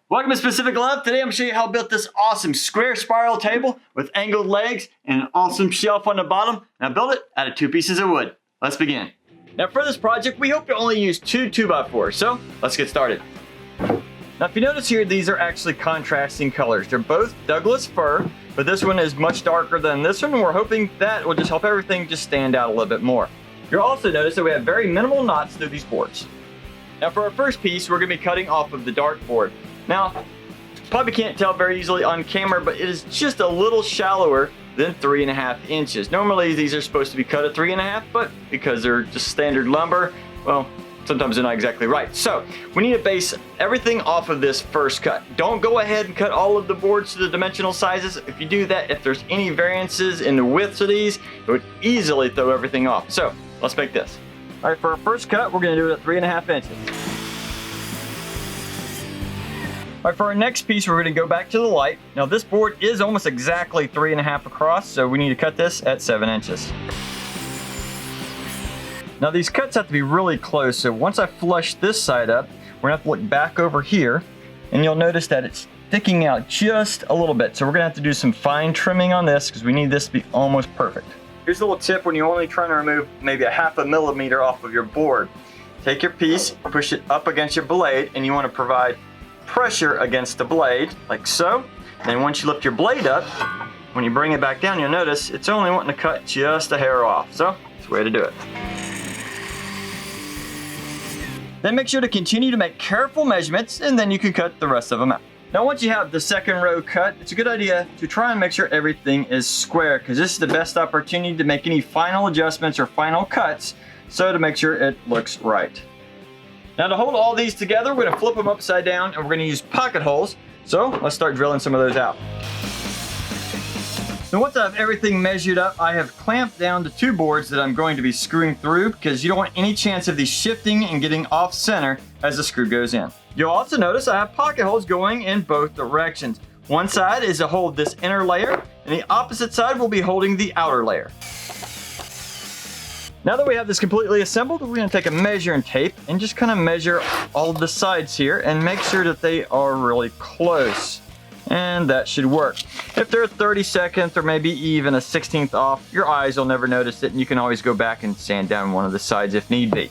Welcome to Specific Love. Today I'm going to show you how I built this awesome square spiral table with angled legs and an awesome shelf on the bottom. And I built it out of 2 pieces of wood. Let's begin. Now for this project, we hope to only use 2 2x4s, so let's get started. Now if you notice here, these are actually contrasting colors. They're both Douglas fir, but this one is much darker than this one, and we're hoping that will just help everything just stand out a little bit more. You'll also notice that we have very minimal knots through these boards. Now for our first piece, we're going to be cutting off of the dart board. Now, probably can't tell very easily on camera, but it is just a little shallower than 3.5 inches. Normally these are supposed to be cut at 3.5, but because they're just standard lumber, well, sometimes they're not exactly right. So we need to base everything off of this first cut. Don't go ahead and cut all of the boards to the dimensional sizes. If you do that, if there's any variances in the widths of these, it would easily throw everything off. So let's make this. All right, for our first cut, we're going to do it at 3.5 inches. All right, for our next piece, we're going to go back to the light. Now this board is almost exactly 3.5 across, so we need to cut this at 7 inches. Now these cuts have to be really close, so once I flush this side up, we're going to have to look back over here, and you'll notice that it's sticking out just a little bit. So we're going to have to do some fine trimming on this because we need this to be almost perfect. Here's a little tip when you're only trying to remove maybe a 0.5 millimeter off of your board. Take your piece, push it up against your blade, and you want to provide pressure against the blade, like so. Then once you lift your blade up, when you bring it back down, you'll notice it's only wanting to cut just a hair off. So that's the way to do it. Then make sure to continue to make careful measurements, and then you can cut the rest of them out. Now once you have the second row cut, it's a good idea to try and make sure everything is square, because this is the best opportunity to make any final adjustments or final cuts, so to make sure it looks right. Now to hold all these together, we're going to flip them upside down and we're going to use pocket holes. So let's start drilling some of those out. So once I have everything measured up, I have clamped down the 2 boards that I'm going to be screwing through, because you don't want any chance of these shifting and getting off center as the screw goes in. You'll also notice I have pocket holes going in both directions. One side is to hold this inner layer, and the opposite side will be holding the outer layer. Now that we have this completely assembled, we're going to take a measuring tape and just kind of measure all of the sides here and make sure that they are really close. And that should work. If they're 32nd or maybe even a 16th off, your eyes will never notice it, and you can always go back and sand down one of the sides if need be.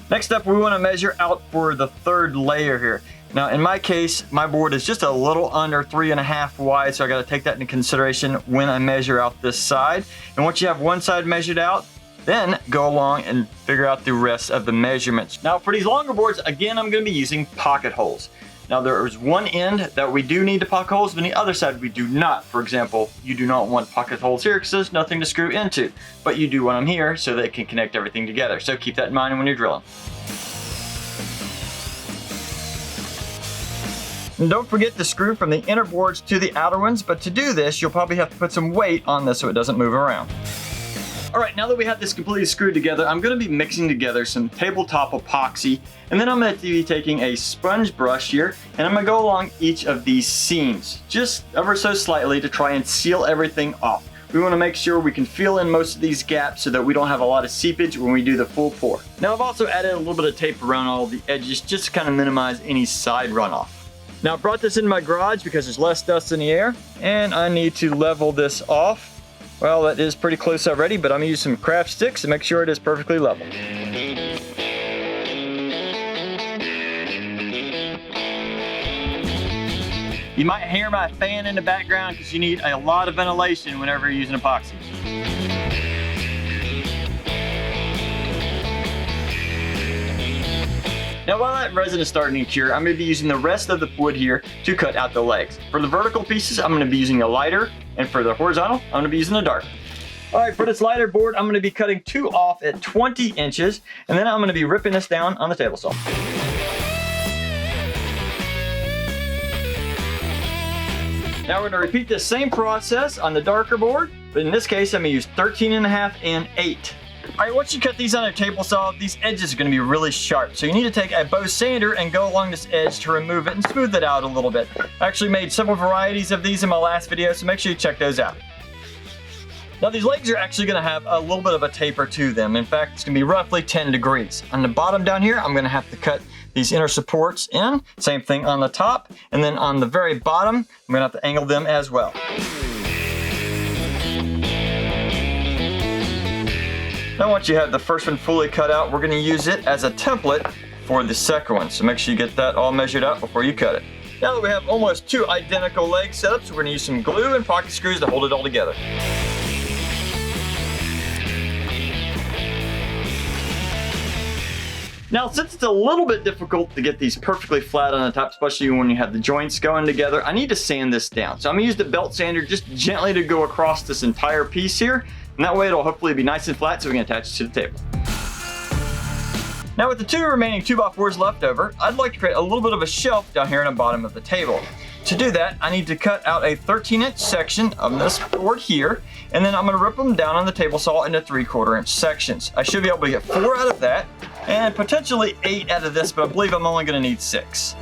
Next up, we want to measure out for the 3rd layer here. Now in my case, my board is just a little under 3.5 wide, so I got to take that into consideration when I measure out this side. And once you have one side measured out, then go along and figure out the rest of the measurements. Now for these longer boards, again, I'm going to be using pocket holes. Now there is one end that we do need to pocket holes, but the other side we do not. For example, you do not want pocket holes here because there's nothing to screw into, but you do want them here so that it can connect everything together. So keep that in mind when you're drilling. And don't forget to screw from the inner boards to the outer ones, but to do this, you'll probably have to put some weight on this so it doesn't move around. All right, now that we have this completely screwed together, I'm going to be mixing together some tabletop epoxy, and then I'm going to be taking a sponge brush here, and I'm going to go along each of these seams, just ever so slightly to try and seal everything off. We want to make sure we can fill in most of these gaps so that we don't have a lot of seepage when we do the full pour. Now I've also added a little bit of tape around all the edges just to kind of minimize any side runoff. Now I brought this into my garage because there's less dust in the air, and I need to level this off. Well, that is pretty close already, but I'm going to use some craft sticks to make sure it is perfectly level. You might hear my fan in the background because you need a lot of ventilation whenever you're using epoxy. Now while that resin is starting to cure, I'm going to be using the rest of the wood here to cut out the legs. For the vertical pieces, I'm going to be using a lighter, and for the horizontal, I'm going to be using a dark. All right, for this lighter board, I'm going to be cutting 2 off at 20 inches, and then I'm going to be ripping this down on the table saw. Now we're going to repeat the same process on the darker board, but in this case, I'm going to use 13.5 and 8. All right, once you cut these on a table saw, these edges are going to be really sharp. So you need to take a bow sander and go along this edge to remove it and smooth it out a little bit. I actually made several varieties of these in my last video, so make sure you check those out. Now these legs are actually going to have a little bit of a taper to them. In fact, it's going to be roughly 10 degrees. On the bottom down here, I'm going to have to cut the these inner supports in. Same thing on the top. And then on the very bottom, I'm gonna have to angle them as well. Now once you have the first one fully cut out, we're gonna use it as a template for the second one. So make sure you get that all measured out before you cut it. Now that we have almost 2 identical leg setups, we're gonna use some glue and pocket screws to hold it all together. Now, since it's a little bit difficult to get these perfectly flat on the top, especially when you have the joints going together, I need to sand this down. So I'm gonna use the belt sander just gently to go across this entire piece here, and that way it'll hopefully be nice and flat so we can attach it to the table. Now with the 2 remaining 2x4s left over, I'd like to create a little bit of a shelf down here in the bottom of the table. To do that, I need to cut out a 13-inch section of this board here, and then I'm gonna rip them down on the table saw into 3/4 inch sections. I should be able to get 4 out of that, and potentially 8 out of this, but I believe I'm only gonna need 6.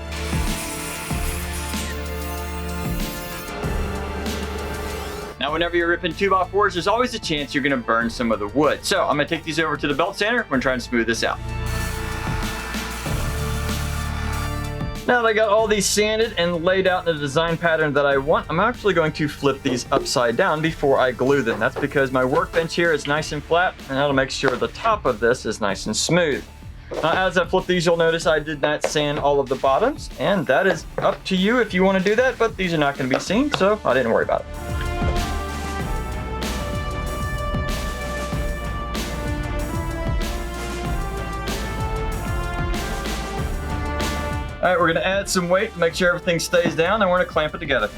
Now, whenever you're ripping 2x4s, there's always a chance you're gonna burn some of the wood. So I'm gonna take these over to the belt sander. I'm gonna try and smooth this out. Now that I got all these sanded and laid out in the design pattern that I want, I'm actually going to flip these upside down before I glue them. That's because my workbench here is nice and flat, and that'll make sure the top of this is nice and smooth. Now, as I flip these, you'll notice I did not sand all of the bottoms, and that is up to you if you want to do that, but these are not going to be seen, so I didn't worry about it. All right, we're gonna add some weight to make sure everything stays down, and we're gonna clamp it together.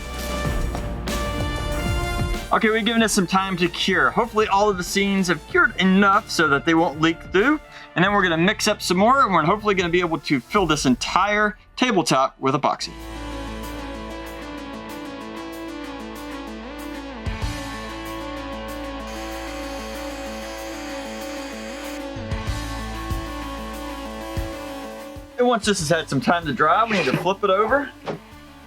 Okay, we're giving this some time to cure. Hopefully all of the seams have cured enough so that they won't leak through. And then we're gonna mix up some more, and we're hopefully gonna be able to fill this entire tabletop with epoxy. And once this has had some time to dry, we need to flip it over.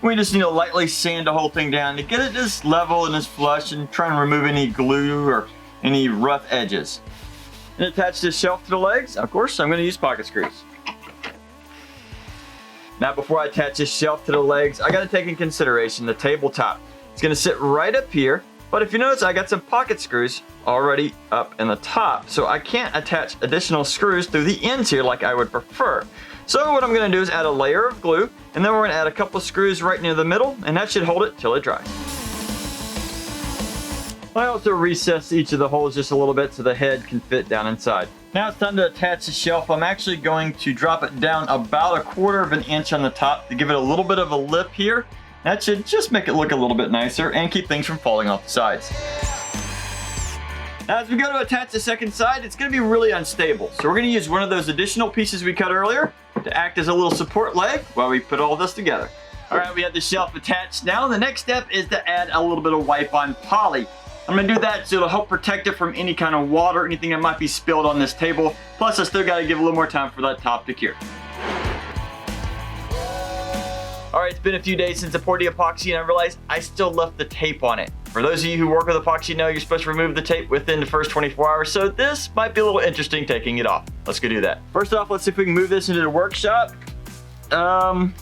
We just need to lightly sand the whole thing down to get it just level and as flush, and try and remove any glue or any rough edges. And attach this shelf to the legs. Of course, I'm gonna use pocket screws. Now before I attach this shelf to the legs, I gotta take in consideration the tabletop. It's gonna sit right up here, but if you notice, I got some pocket screws already up in the top, so I can't attach additional screws through the ends here like I would prefer. So what I'm gonna do is add a layer of glue, and then we're gonna add a couple of screws right near the middle, and that should hold it till it dries. I also recessed each of the holes just a little bit so the head can fit down inside. Now it's time to attach the shelf. I'm actually going to drop it down about 1/4 inch on the top to give it a little bit of a lip here. That should just make it look a little bit nicer and keep things from falling off the sides. Now as we go to attach the second side, it's gonna be really unstable. So we're gonna use one of those additional pieces we cut earlier to act as a little support leg while we put all this together. All right, we have the shelf attached. Now the next step is to add a little bit of wipe-on poly. I'm gonna do that so it'll help protect it from any kind of water, anything that might be spilled on this table. Plus I still gotta give a little more time for that top to cure. All right, it's been a few days since I poured the epoxy, and I realized I still left the tape on it. For those of you who work with epoxy know you're supposed to remove the tape within the first 24 hours, so this might be a little interesting taking it off. Let's go do that. First off, let's see if we can move this into the workshop. Well,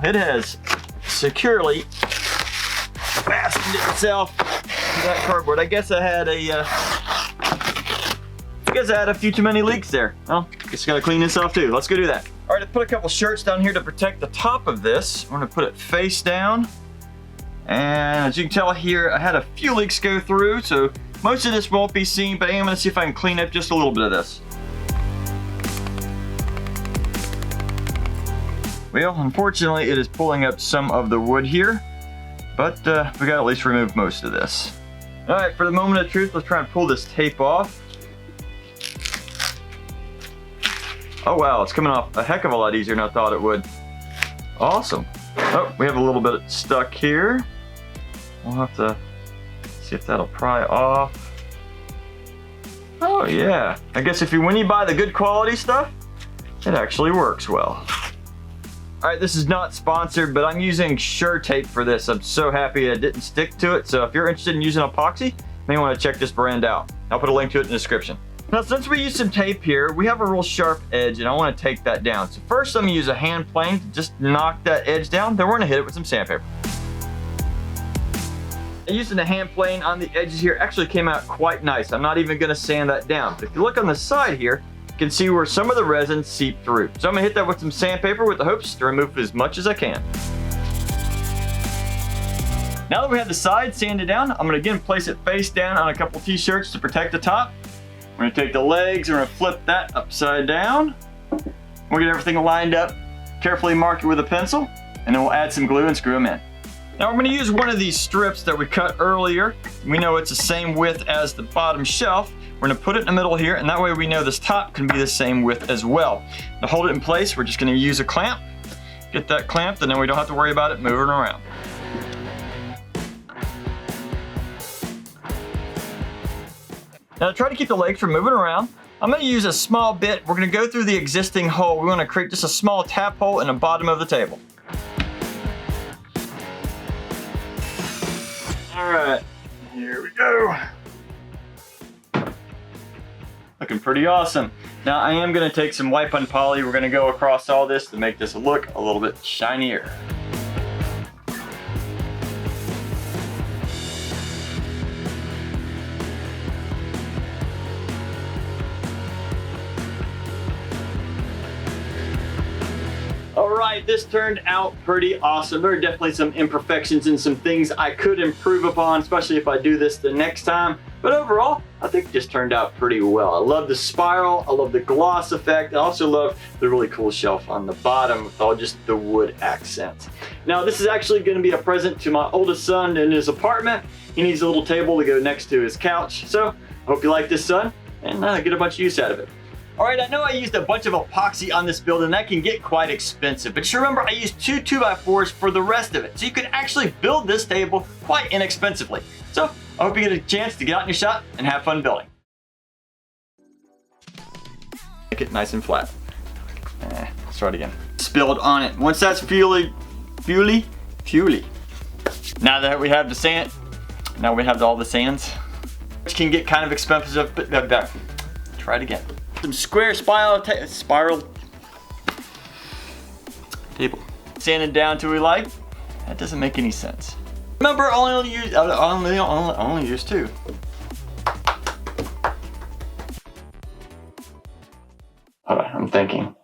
it has securely fastened itself to that cardboard. I guess I had a few too many leaks there. Well, just gotta clean this off too. Let's go do that. All right, I put a couple shirts down here to protect the top of this. I'm gonna put it face down. And as you can tell here, I had a few leaks go through, so most of this won't be seen, but I am gonna see if I can clean up just a little bit of this. Well, unfortunately, it is pulling up some of the wood here, but we gotta at least remove most of this. All right, for the moment of truth, let's try and pull this tape off. Oh wow, it's coming off a heck of a lot easier than I thought it would. Awesome. Oh, we have a little bit stuck here. We'll have to see if that'll pry off. Oh yeah, I guess when you buy the good quality stuff, it actually works well. All right, this is not sponsored, but I'm using Shurtape for this. I'm so happy it didn't stick to it. So if you're interested in using epoxy, you may want to check this brand out. I'll put a link to it in the description. Now, since we used some tape here, we have a real sharp edge and I want to take that down. So first I'm going to use a hand plane to just knock that edge down. Then we're going to hit it with some sandpaper. And using the hand plane on the edges here actually came out quite nice. I'm not even going to sand that down. But if you look on the side here, you can see where some of the resin seeped through. So I'm going to hit that with some sandpaper with the hopes to remove as much as I can. Now that we have the side sanded down, I'm going to again place it face down on a couple t-shirts to protect the top. We're going to take the legs, we're going to flip that upside down. We'll get everything lined up, carefully mark it with a pencil, and then we'll add some glue and screw them in. Now we're going to use one of these strips that we cut earlier. We know it's the same width as the bottom shelf. We're going to put it in the middle here, and that way we know this top can be the same width as well. To hold it in place, we're just going to use a clamp. Get that clamped, and then we don't have to worry about it moving around. Now to try to keep the legs from moving around, I'm going to use a small bit. We're going to go through the existing hole. We want to create just a small tap hole in the bottom of the table. All right, here we go. Looking pretty awesome. Now I am going to take some wipe-on poly. We're going to go across all this to make this look a little bit shinier. Alright, this turned out pretty awesome. There are definitely some imperfections and some things I could improve upon, especially if I do this the next time. But overall, I think it just turned out pretty well. I love the spiral, I love the gloss effect, I also love the really cool shelf on the bottom with all just the wood accents. Now this is actually going to be a present to my oldest son in his apartment. He needs a little table to go next to his couch. So I hope you like this, son, and get a bunch of use out of it. Alright, I know I used a bunch of epoxy on this build and that can get quite expensive, but just remember I used 2 2x4s for the rest of it, so you can actually build this table quite inexpensively. So I hope you get a chance to get out in your shop and have fun building. Make it nice and flat. Let's try it again. Spilled on it. Once that's fuely. Now that we have the sand, now we have all the sands, which can get kind of expensive, but try it again. Some square spiral table. Sanded down till we like. That doesn't make any sense. Remember, I only use 2. Hold on, I'm thinking.